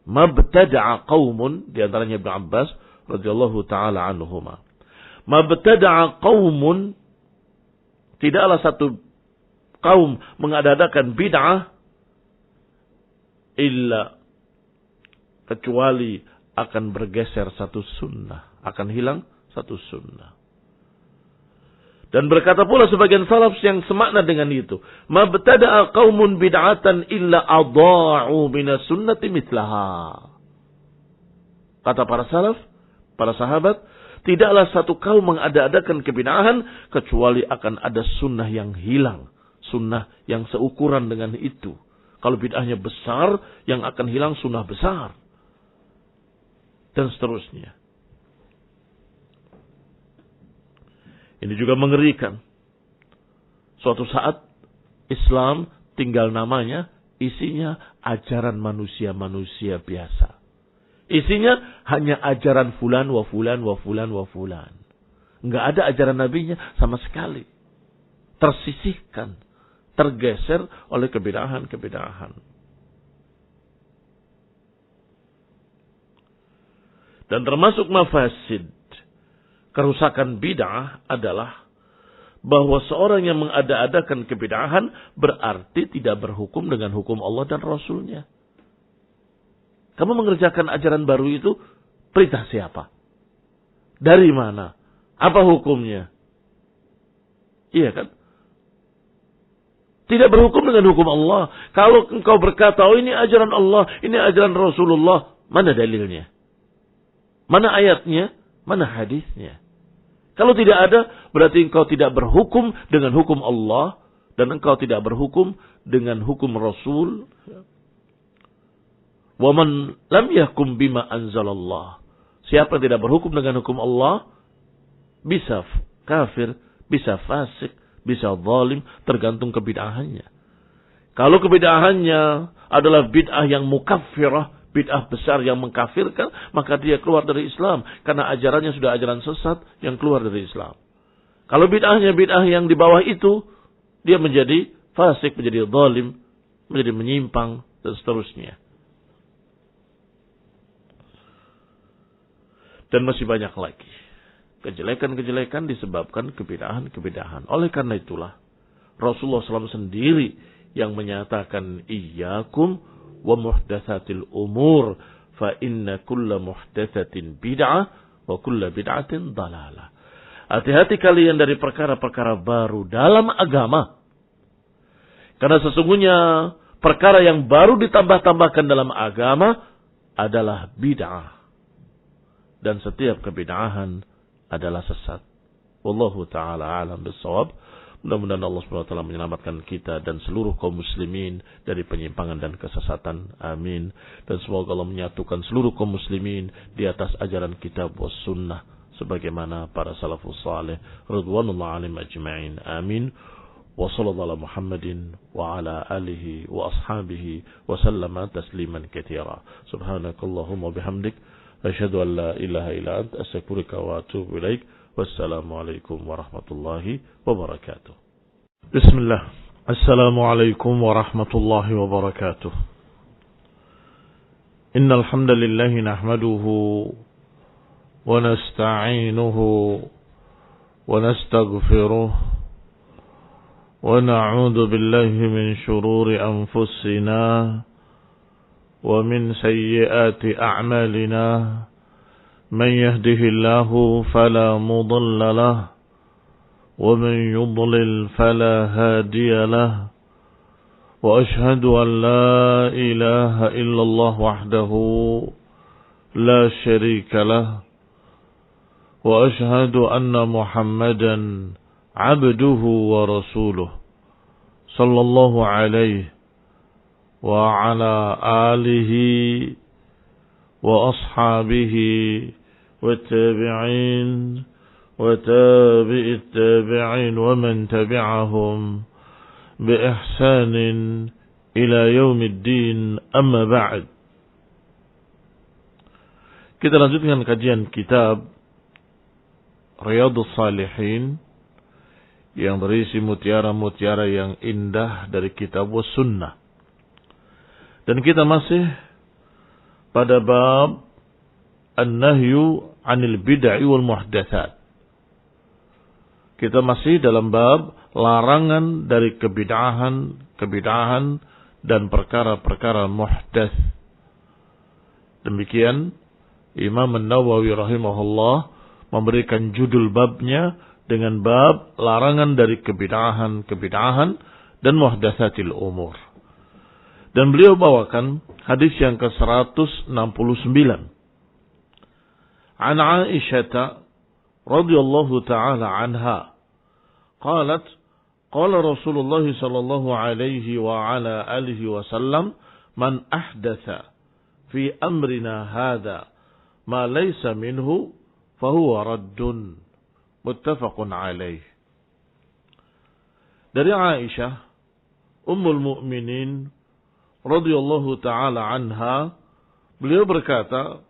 Mabtada'a qaumun, di antaranya Ibnu Abbas radhiyallahu taala anhuma. Mabtada'a qaumun, tidaklah satu kaum mengadakan bid'ah illa kecuali akan bergeser satu sunnah, akan hilang satu sunnah. Dan berkata pula sebagian salaf yang semakna dengan itu, mabtada'a qaumun bid'atan illa adha'u minas sunnati mithlaha. Kata para salaf, para sahabat, tidaklah satu kaum mengada-adakan kebid'ahan kecuali akan ada sunnah yang hilang, sunnah yang seukuran dengan itu. Kalau bid'ahnya besar, yang akan hilang sunnah besar. Dan seterusnya. Ini juga mengerikan. Suatu saat Islam tinggal namanya, isinya ajaran manusia-manusia biasa. Isinya hanya ajaran fulan wa fulan wa fulan wa fulan. Enggak ada ajaran nabinya sama sekali. Tersisihkan, tergeser oleh kebid'ahan-kebid'ahan. Dan termasuk mafasid, kerusakan bid'ah adalah bahwa seorang yang mengada-adakan kebid'ahan berarti tidak berhukum dengan hukum Allah dan Rasulnya. Kamu mengerjakan ajaran baru itu, perintah siapa? Dari mana? Apa hukumnya? Iya kan? Tidak berhukum dengan hukum Allah. Kalau engkau berkata, oh ini ajaran Allah, ini ajaran Rasulullah, mana dalilnya? Mana ayatnya? Mana hadisnya? Kalau tidak ada, berarti engkau tidak berhukum dengan hukum Allah dan engkau tidak berhukum dengan hukum Rasul. Wa man lam yahkum bima anzalallah. Siapa yang tidak berhukum dengan hukum Allah, bisa kafir, bisa fasik, bisa zalim, tergantung kebid'ahannya. Kalau kebid'ahannya adalah bid'ah yang mukaffirah, bid'ah besar yang mengkafirkan, maka dia keluar dari Islam. Karena ajarannya sudah ajaran sesat yang keluar dari Islam. Kalau bid'ahnya bid'ah yang di bawah itu, dia menjadi fasik, menjadi zalim, menjadi menyimpang, dan seterusnya. Dan masih banyak lagi. Kejelekan-kejelekan disebabkan kebid'ahan-kebid'ahan. Oleh karena itulah, Rasulullah SAW sendiri yang menyatakan, Iyyakum wa muhdatsatil umur fa inna kulla muhdatsatin bid'ah wa kulla bid'atin dhalalah. Hati-hati kalian dari perkara-perkara baru dalam agama. Karena sesungguhnya perkara yang baru ditambah-tambahkan dalam agama adalah bid'ah. Dan setiap kebid'ahan adalah sesat. Wallahu ta'ala alam bissawab. Mudah-mudahan Allah SWT menyelamatkan kita dan seluruh kaum muslimin dari penyimpangan dan kesesatan. Amin. Dan semoga Allah menyatukan seluruh kaum muslimin di atas ajaran kitab was sunnah. Sebagaimana para salafus salih. Ridwanullah alim ajma'in. Amin. Wa sallallahu ala Muhammadin wa ala alihi wa ashabihi wa sallama tasliman katsira. Subhanakallahumma bihamdik. Asyhadu an la ilaha illa anta astaghfiruka wa atubu ilaik. Wassalamualaikum warahmatullahi wabarakatuh. Bismillah. Assalamualaikum warahmatullahi wabarakatuh. Innal hamdalillah nahmaduhu wa nasta'inuhu wa nastaghfiruh wa na'udzu billahi min shururi anfusina wa min sayyiati a'malina. من يهده الله فلا مضل له ومن يضلل فلا هادي له وأشهد أن لا إله إلا الله وحده لا شريك له وأشهد أن محمدا عبده ورسوله صلى الله عليه وعلى آله وأصحابه والتابعين وتابع التابعين ومن تبعهم بإحسان إلى يوم الدين أما بعد. Kita lanjutkan kajian kitab Riyadhus Shalihin yang berisi mutiara-mutiara yang indah dari kitab was sunnah. Dan kita masih pada bab An-Nahyu 'anil bid'ah wal muhdatsat. Kita masih dalam bab larangan dari kebid'ahan dan perkara-perkara muhdats. Demikian Imam An-Nawawi rahimahullah memberikan judul babnya dengan bab larangan dari kebid'ahan dan muhdatsatil umur. Dan beliau bawakan hadis yang ke-169. An Aisyah radhiyallahu ta'ala anha qalat qala Rasulullah sallallahu alaihi wa ala alihi wasallam man ahdatsa fi amrina hadha ma laysa minhu fahuwa raddun. Muttafaqun alaih. Dari Aisyah Ummul Mukminin radhiyallahu taala anha, beliau berkata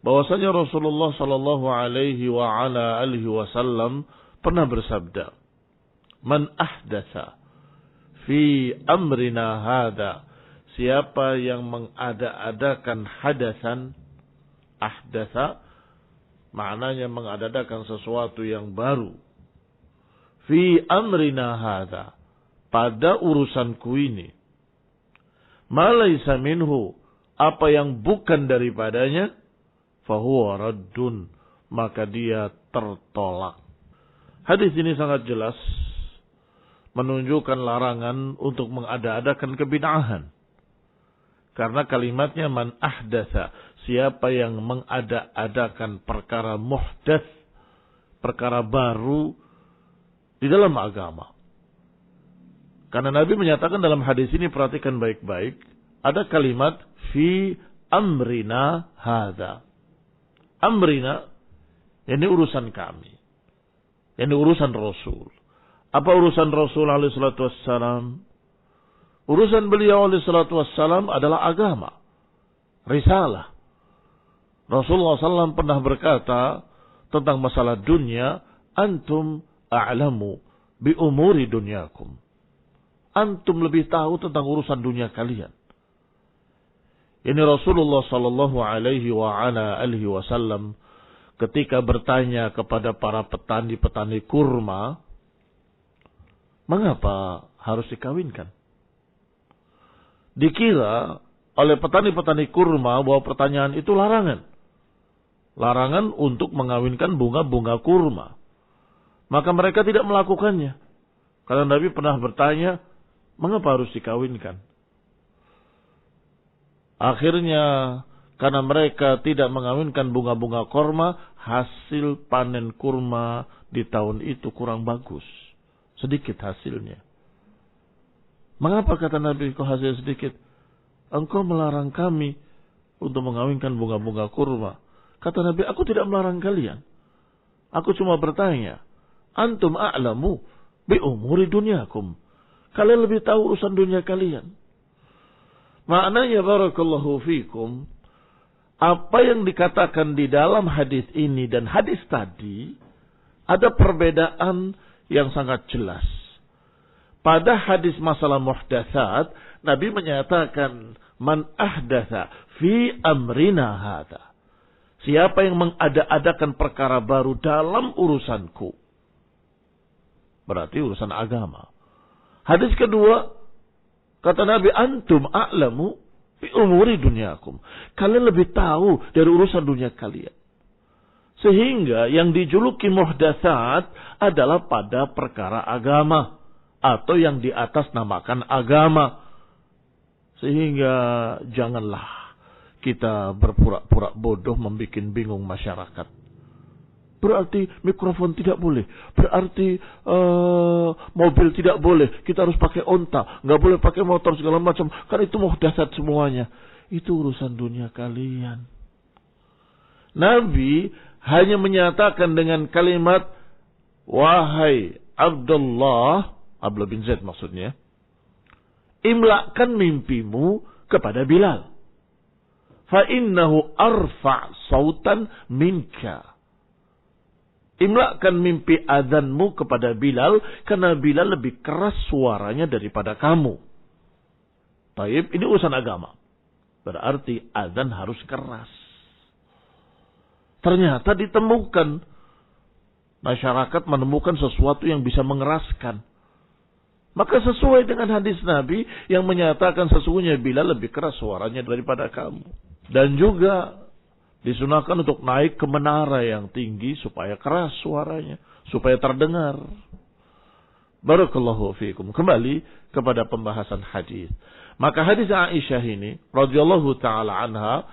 bahwasanya Rasulullah sallallahu alaihi wa ala alihi wasallam pernah bersabda, "Man ahdatsa fi amrina hada." Siapa yang mengada-adakan hadasan, ahdatsa maknanya mengada-adakan sesuatu yang baru. Fi amrina hada, pada urusanku ini. Ma laysa minhu, apa yang bukan daripadanya, fahuwa raddun, maka dia tertolak. Hadis ini sangat jelas menunjukkan larangan untuk mengada-adakan kebid'ahan. Karena kalimatnya man ahdatsa, siapa yang mengada-adakan perkara muhdats, perkara baru di dalam agama. Karena Nabi menyatakan dalam hadis ini, perhatikan baik-baik, ada kalimat fi amrina hadza. Amrina, ini urusan kami. Ini urusan Rasul. Apa urusan Rasul alaihi salatu wassalam? Urusan beliau alaihi salatu wassalam adalah agama. Risalah. Rasulullah SAW pernah berkata tentang masalah dunia, antum a'lamu bi umuri dunyakum. Antum lebih tahu tentang urusan dunia kalian. Ini Rasulullah sallallahu alaihi wa ala alihi wasallam ketika bertanya kepada para petani-petani kurma, mengapa harus dikawinkan? Dikira oleh petani-petani kurma bahwa pertanyaan itu larangan. Larangan untuk mengawinkan bunga-bunga kurma. Maka mereka tidak melakukannya. Karena Nabi pernah bertanya, mengapa harus dikawinkan? Akhirnya, karena mereka tidak mengawinkan bunga-bunga kurma, hasil panen kurma di tahun itu kurang bagus. Sedikit hasilnya. Mengapa kata Nabi kau hasil sedikit? Engkau melarang kami untuk mengawinkan bunga-bunga kurma. Kata Nabi, aku tidak melarang kalian. Aku cuma bertanya, antum a'lamu bi umuri dunyakum. Kalian lebih tahu urusan dunia kalian. Maknanya barakallahu fikum, apa yang dikatakan di dalam hadis ini dan hadis tadi, ada perbedaan yang sangat jelas. Pada hadis masalah muhdatsat, Nabi menyatakan, man ahdatsa fi amrina hadza. Siapa yang mengada-adakan perkara baru dalam urusanku. Berarti urusan agama. Hadis kedua, kata Nabi, antum a'lamu fi umuri dunyakum. Kalian lebih tahu dari urusan dunia kalian. Sehingga yang dijuluki muhdatsat adalah pada perkara agama. Atau yang di atas namakan agama. Sehingga janganlah kita berpura-pura bodoh membuat bingung masyarakat. Berarti mikrofon tidak boleh. Berarti mobil tidak boleh. Kita harus pakai onta. Nggak boleh pakai motor segala macam. Kan itu muhdatsat semuanya. Itu urusan dunia kalian. Nabi hanya menyatakan dengan kalimat, wahai Abdullah bin Zaid maksudnya, imlakkan mimpimu kepada Bilal. fa innahu arfa' sautan minka. Imlakkan mimpi azanmu kepada Bilal, karena Bilal lebih keras suaranya daripada kamu. Taib, ini urusan agama. Berarti azan harus keras. Ternyata ditemukan, masyarakat menemukan sesuatu yang bisa mengeraskan. Maka sesuai dengan hadis Nabi yang menyatakan sesungguhnya Bilal lebih keras suaranya daripada kamu. Dan juga disunahkan untuk naik ke menara yang tinggi supaya keras suaranya, supaya terdengar. Barakallahu fiikum. Kembali kepada pembahasan hadis. Maka hadis Aisyah ini radhiyallahu taala anha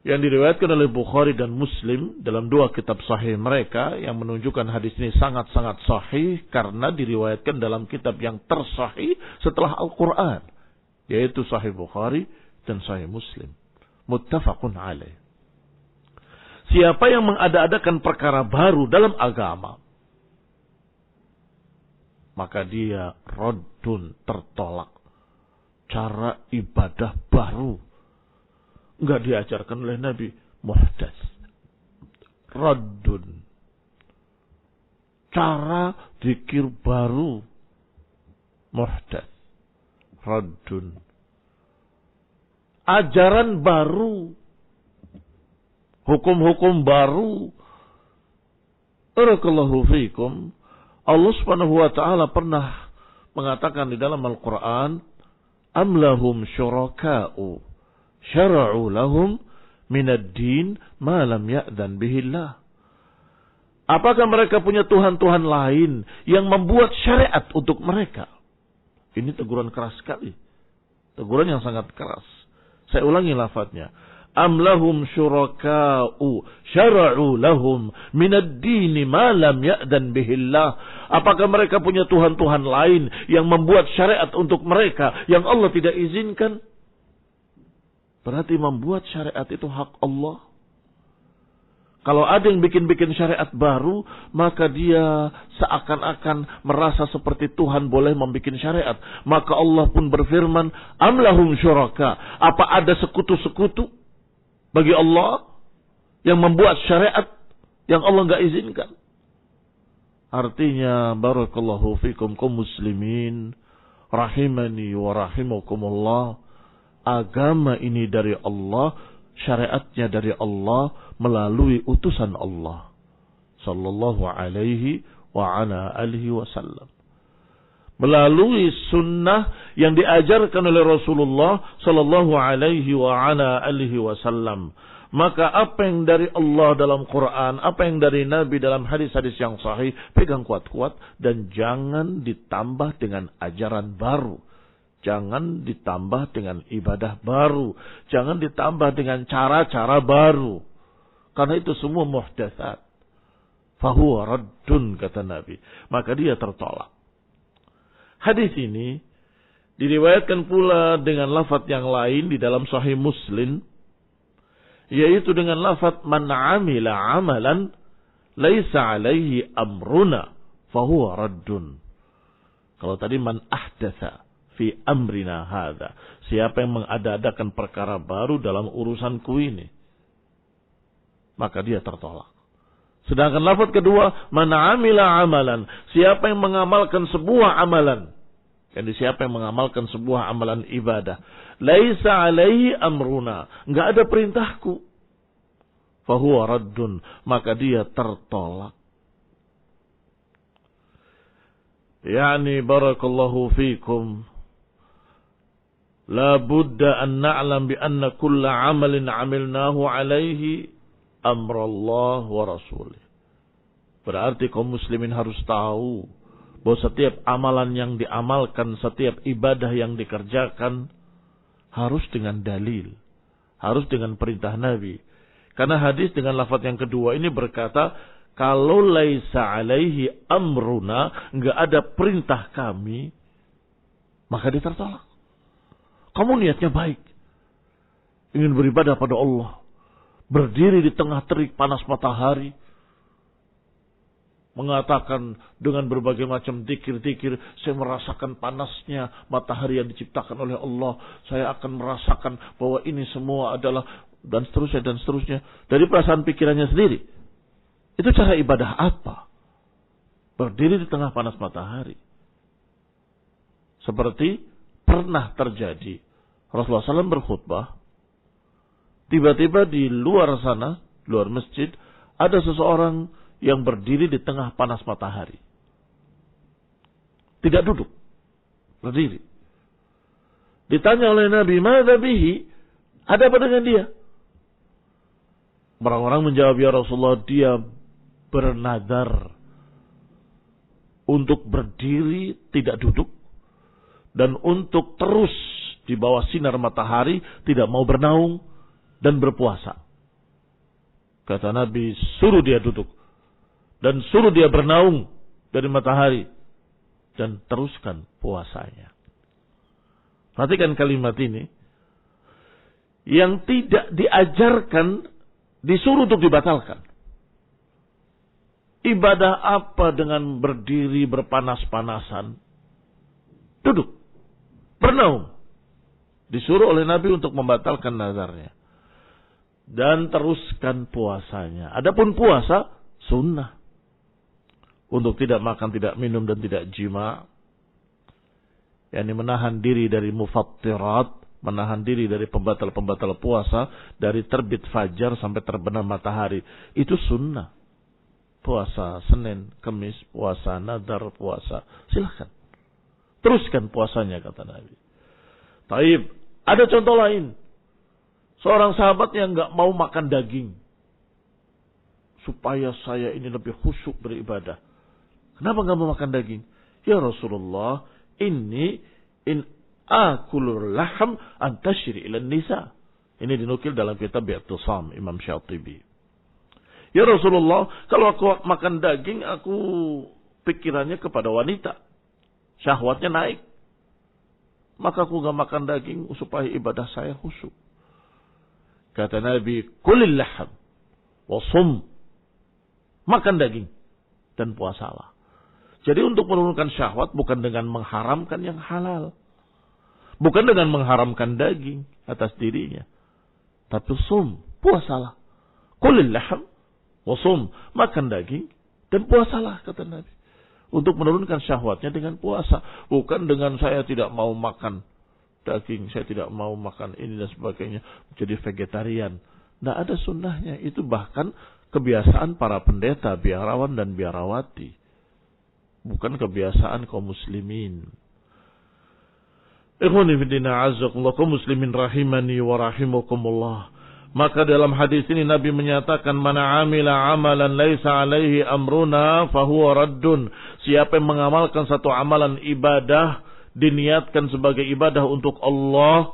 yang diriwayatkan oleh Bukhari dan Muslim dalam dua kitab sahih mereka, yang menunjukkan hadis ini sangat-sangat sahih karena diriwayatkan dalam kitab yang tersahih setelah Al-Quran, yaitu Sahih Bukhari dan Sahih Muslim. Muttafaqun alaih. Siapa yang mengada-adakan perkara baru dalam agama, maka dia raddun, tertolak. Cara ibadah baru enggak diajarkan oleh Nabi, muhdats. Raddun. Cara zikir baru, muhdats. Raddun. Ajaran baru, hukum-hukum baru. Barakallahu fiikum. Allah Subhanahu wa taala pernah mengatakan di dalam Al-Qur'an, am lahum syuraka'u syara'u lahum minad din ma lam ya'dzan bihillah. Apakah mereka punya Tuhan-Tuhan lain yang membuat syariat untuk mereka? Ini teguran keras sekali. Teguran yang sangat keras. Saya ulangi lafadznya. Am lahum syuraka'u syara'u lahum minad din ma lam ya'dzan bihillah. Apakah mereka punya Tuhan-Tuhan lain yang membuat syariat untuk mereka yang Allah tidak izinkan? Berarti membuat syariat itu hak Allah. Kalau ada yang bikin-bikin syariat baru, maka dia seakan-akan merasa seperti Tuhan boleh membuat syariat. Maka Allah pun berfirman, am lahum syuraka. Apa ada sekutu-sekutu bagi Allah yang membuat syariat yang Allah enggak izinkan? Artinya, barakallahu fikum kaum muslimin, rahimani wa rahimakumullah. Agama ini dari Allah, syariatnya dari Allah melalui utusan Allah sallallahu alaihi wa ala alihi wasallam. Melalui sunnah yang diajarkan oleh Rasulullah sallallahu alaihi wa ala alihi wasallam. Maka apa yang dari Allah dalam Quran, apa yang dari Nabi dalam hadis-hadis yang sahih, pegang kuat-kuat dan jangan ditambah dengan ajaran baru. Jangan ditambah dengan ibadah baru. Jangan ditambah dengan cara-cara baru. Karena itu semua muhdatsat. Fahuwa raddun, kata Nabi. Maka dia tertolak. Hadis ini diriwayatkan pula dengan lafaz yang lain di dalam Sahih Muslim. Yaitu dengan lafaz man amila amalan laisa alaihi amruna fahuwa raddun. Kalau tadi man ahdatsa fi amrina hadza. Siapa yang mengada-adakan perkara baru dalam urusanku ini, maka dia tertolak. Sedangkan lafaz kedua, man amila amalan, siapa yang mengamalkan sebuah amalan. Jadi siapa yang mengamalkan sebuah amalan ibadah, laisa alaihi amruna, enggak ada perintahku, fahuwa raddun, maka dia tertolak. Yani barakallahu fikum, la budda an na'lam bi anna kulla amalin 'amilnahu 'alaihi amrullah wa rasulih. Berarti kaum muslimin harus tahu bahwa setiap amalan yang diamalkan, setiap ibadah yang dikerjakan harus dengan dalil, harus dengan perintah Nabi. Karena hadis dengan lafaz yang kedua ini berkata, kalau laisa 'alaihi amruna, enggak ada perintah kami, maka dia tertolak. Kamu niatnya baik, ingin beribadah pada Allah, berdiri di tengah terik panas matahari, mengatakan dengan berbagai macam zikir-zikir, saya merasakan panasnya matahari yang diciptakan oleh Allah, saya akan merasakan bahwa ini semua adalah dan seterusnya dari perasaan pikirannya sendiri. Itu cara ibadah apa? Berdiri di tengah panas matahari. Seperti pernah terjadi Rasulullah SAW berkhutbah, tiba-tiba di luar sana, luar masjid, ada seseorang yang berdiri di tengah panas matahari. Tidak duduk, berdiri. Ditanya oleh Nabi, "Madza bihi?" Ada apa dengan dia? Orang-orang menjawab, "Ya Rasulullah, dia bernadar untuk berdiri tidak duduk dan untuk terus di bawah sinar matahari tidak mau bernaung dan berpuasa." Kata Nabi, suruh dia duduk dan suruh dia bernaung dari matahari dan teruskan puasanya. Perhatikan kalimat ini. Yang tidak diajarkan disuruh untuk dibatalkan. Ibadah apa dengan berdiri berpanas-panasan? Duduk, bernaung. Disuruh oleh Nabi untuk membatalkan nazarnya. Dan teruskan puasanya. Adapun puasa, sunnah. Untuk tidak makan, tidak minum, dan tidak jima. Yani menahan diri dari mufattirat. Menahan diri dari pembatal-pembatal puasa. Dari terbit fajar sampai terbenam matahari. Itu sunnah. Puasa Senin, Kamis, puasa nadar, puasa. Silahkan. Teruskan puasanya, kata Nabi. Taib. Ada contoh lain. Seorang sahabat yang nggak mau makan daging. Supaya saya ini lebih khusyuk beribadah. Kenapa nggak mau makan daging? Ya Rasulullah, ini in akulur laham antashri ilan nisa. Ini dinukil dalam kitab I'tisam Imam Syatibi. Ya Rasulullah, kalau aku makan daging, aku pikirannya kepada wanita. Syahwatnya naik. Maka aku nggak makan daging supaya ibadah saya khusyuk. Kata Nabi, kulil laham wasum. Makan daging dan puasalah. Jadi untuk menurunkan syahwat bukan dengan mengharamkan yang halal. Bukan dengan mengharamkan daging atas dirinya. Tapi sum, puasalah. Kulil laham wasum. Makan daging dan puasalah, kata Nabi. Untuk menurunkan syahwatnya dengan puasa. Bukan dengan saya tidak mau makan daging, saya tidak mau makan ini dan sebagainya. Jadi vegetarian. Tidak ada sunnahnya. Itu bahkan kebiasaan para pendeta, biarawan dan biarawati. Bukan kebiasaan kaum muslimin. Ikhwani fiddina azzakumullah, kaum muslimin rahimani wa rahimakumullah. Maka dalam hadis ini Nabi menyatakan, "Mana amila amalan laisa alaihi amruna fahuwa raddun." Siapa yang mengamalkan satu amalan ibadah, diniatkan sebagai ibadah untuk Allah,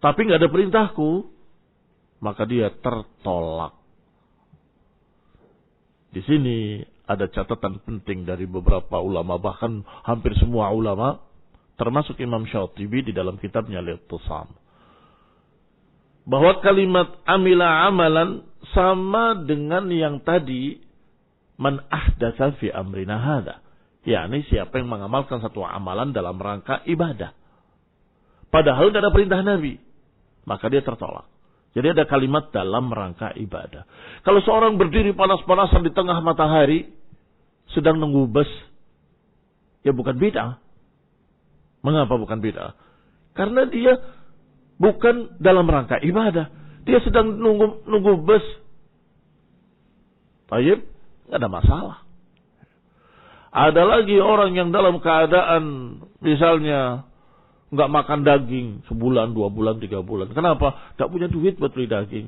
tapi nggak ada perintahku, maka dia tertolak. Di sini ada catatan penting dari beberapa ulama, bahkan hampir semua ulama, termasuk Imam Syatibi di dalam kitabnya Al-I'tisam, bahwa kalimat amila amalan sama dengan yang tadi, man ahdatsa fi amrina hadza. yakni siapa yang mengamalkan satu amalan dalam rangka ibadah. Padahal tidak ada perintah Nabi, maka dia tertolak. Jadi ada kalimat dalam rangka ibadah. Kalau seorang berdiri panas-panasan di tengah matahari, sedang nunggu bus, ya bukan bid'ah. Mengapa bukan bid'ah? Karena dia bukan dalam rangka ibadah. Dia sedang nunggu bus. Tayyib, nggak ada masalah. Ada lagi orang yang dalam keadaan misalnya nggak makan daging sebulan, 2 bulan, 3 bulan. Kenapa? Nggak punya duit buat beli daging.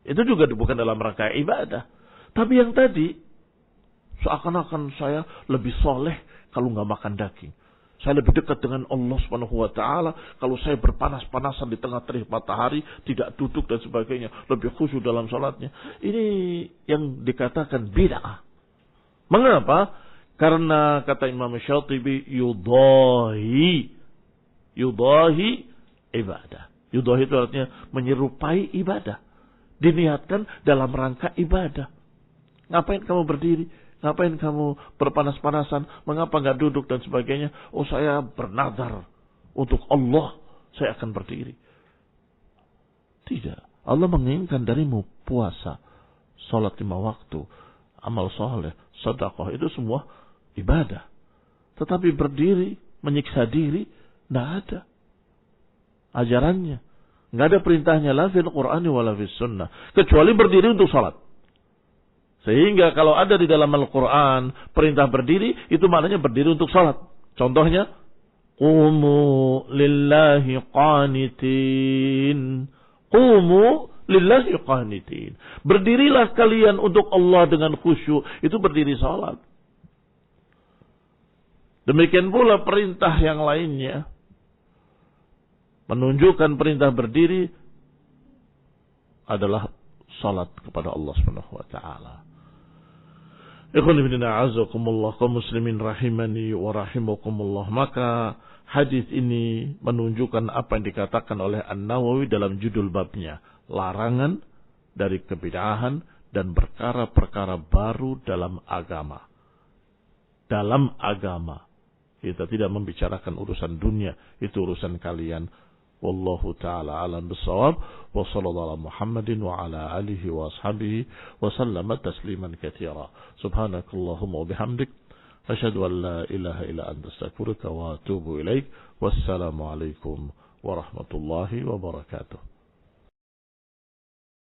Itu juga bukan dalam rangka ibadah. Tapi yang tadi, seakan-akan saya lebih soleh kalau nggak makan daging. Saya lebih dekat dengan Allah Subhanahu wa taala kalau saya berpanas-panasan di tengah terik matahari, tidak duduk dan sebagainya, lebih khusyuk dalam salatnya. Ini yang dikatakan bid'ah. Mengapa? Karena kata Imam Syatibi, yudahi ibadah. Yudahi itu artinya menyerupai ibadah. Diniatkan dalam rangka ibadah. Ngapain kamu berdiri? Ngapain kamu berpanas-panasan? Mengapa nggak duduk dan sebagainya? Oh, saya bernazar untuk Allah, saya akan berdiri. Tidak. Allah menginginkan darimu puasa, salat 5 waktu, amal soleh, sedekah, itu semua ibadah. Tetapi berdiri, menyiksa diri, tidak ada ajarannya. Tidak ada perintahnya, la fil Qur'ani wa la fil sunnah. Kecuali berdiri untuk salat. Sehingga kalau ada di dalam Al-Quran perintah berdiri, itu maknanya berdiri untuk salat. Contohnya, qumu lillahi qanitin. Qumu lillahi qanitin. Berdirilah kalian untuk Allah dengan khusyuk. Itu berdiri salat. Demikian pula perintah yang lainnya menunjukkan perintah berdiri adalah salat kepada Allah Subhanahu wa taala. Ikhwan fillah a'azzakumullah, kaum muslimin rahimani wa rahimakumullah. Maka hadis ini menunjukkan apa yang dikatakan oleh An-Nawawi dalam judul babnya, larangan dari kebid'ahan dan perkara-perkara baru dalam agama. Dalam agama. Kita tidak membicarakan urusan dunia, itu urusan kalian. Wallahu ta'ala alam bisawab. Wa sallallahu ala Muhammadin wa ala alihi wa ashabihi wa sallama tasliman katsira. Subhanakallahumma wa bihamdik, asyhadu an la ilaha illa anta astaghfiruka wa atubu ilaik. Wassalamu alaikum warahmatullahi wabarakatuh.